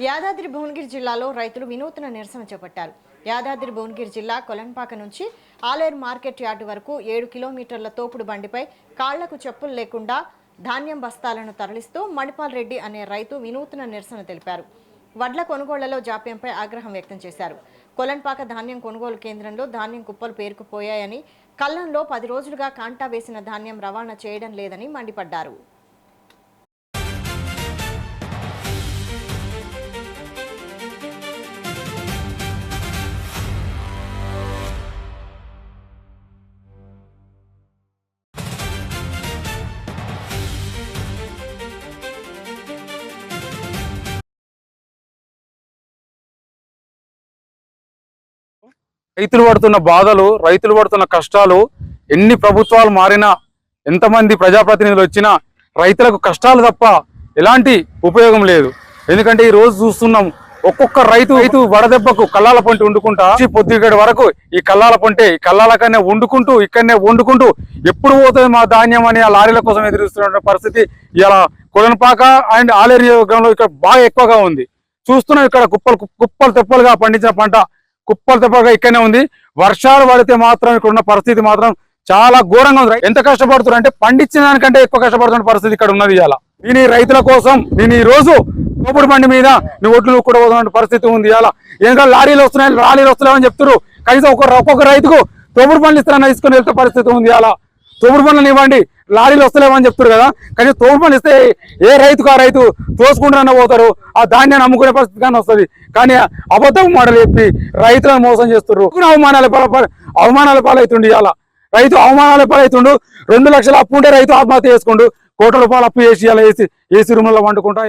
యాదాద్రి భువనగిరి జిల్లాలో రైతులు వినూత్న నిరసన చేపట్టారు. యాదాద్రి భువనగిరి జిల్లా కొలన్పాక నుంచి ఆలేరు మార్కెట్ యార్డు వరకు 7 కిలోమీటర్ల తోపుడు బండిపై కాళ్లకు చెప్పులు లేకుండా ధాన్యం బస్తాలను తరలిస్తూ మణిపాల్ రెడ్డి అనే రైతు వినూత్న నిరసన తెలిపారు. వడ్ల కొనుగోళ్లలో జాప్యంపై ఆగ్రహం వ్యక్తం చేశారు. కొలన్పాక ధాన్యం కొనుగోలు కేంద్రంలో ధాన్యం కుప్పలు పేరుకుపోయాయని, కల్లంలో 10 రోజులుగా కాంటా వేసిన ధాన్యం రవాణా చేయడం లేదని మండిపడ్డారు. రైతులు పడుతున్న బాధలు, రైతులు పడుతున్న కష్టాలు ఎన్ని ప్రభుత్వాలు మారినా, ఎంతమంది ప్రజాప్రతినిధులు వచ్చినా రైతులకు కష్టాలు తప్ప ఎలాంటి ఉపయోగం లేదు. ఎందుకంటే ఈ రోజు చూస్తున్నాం, ఒక్కొక్క రైతు వడదెబ్బకు కల్లాల పొంటి వండుకుంటా పొద్దుగడి వరకు ఈ కల్లాల పొంటే కల్లాలకనే వండుకుంటూ ఇక్కడనే వండుకుంటూ ఎప్పుడు పోతుంది మా ధాన్యం అని ఆ లారీల కోసం ఎదురుస్తున్న పరిస్థితి ఇలా కొలన్పాక అండ్ ఆలేరు నియోజకవర్గంలో ఇక్కడ బాగా ఎక్కువగా ఉంది. చూస్తున్నాం, ఇక్కడ కుప్పలు తెప్పలుగా పండించిన పంట కుప్పలు తెప్పలుగా ఇక్కడనే ఉంది. వర్షాలు పడితే మాత్రం ఇక్కడ ఉన్న పరిస్థితి మాత్రం చాలా ఘోరంగా ఉంది. ఎంత కష్టపడుతున్నారు అంటే పండించిన దానికంటే ఎక్కువ కష్టపడుతున్న పరిస్థితి ఇక్కడ ఉన్నది. ఇలా నేను రైతుల కోసం నేను ఈ రోజు తోపుడు బండి మీద ఒడ్లు కూడా పోతున్న పరిస్థితి ఉంది. ఇలా ఎందుకంటే లారీలు వస్తున్నాయని చెప్తారు. కనీసం ఒక్కొక్క రైతుకు తోపుడు బండ్లు ఇస్తారని తీసుకుని వెళ్తే పరిస్థితి ఉంది. అలా తోపుడు బండ్లను ఇవ్వండి, లారీలు వస్తలేమని చెప్తారు కదా, కానీ తోపుడు బండ్లు ఇస్తే ఏ రైతుకు ఆ రైతు తోసుకుంటారన్న పోతారు, ఆ ధాన్యాన్ని అమ్ముకునే పరిస్థితి కానీ వస్తుంది. కానీ అబద్ధం మాటలు చెప్పి రైతులను మోసం చేస్తున్నారు. అవమానాల పాలవుతుండు. ఇలా రైతు అవమానాల పాలవుతుండు. 2 లక్షల అప్పు ఉంటే రైతు ఆత్మహత్య చేసుకుంటూ, ₹1 కోట్ల అప్పు చేసి ఇలా ఏసీ రూమ్లలో వండుకుంటా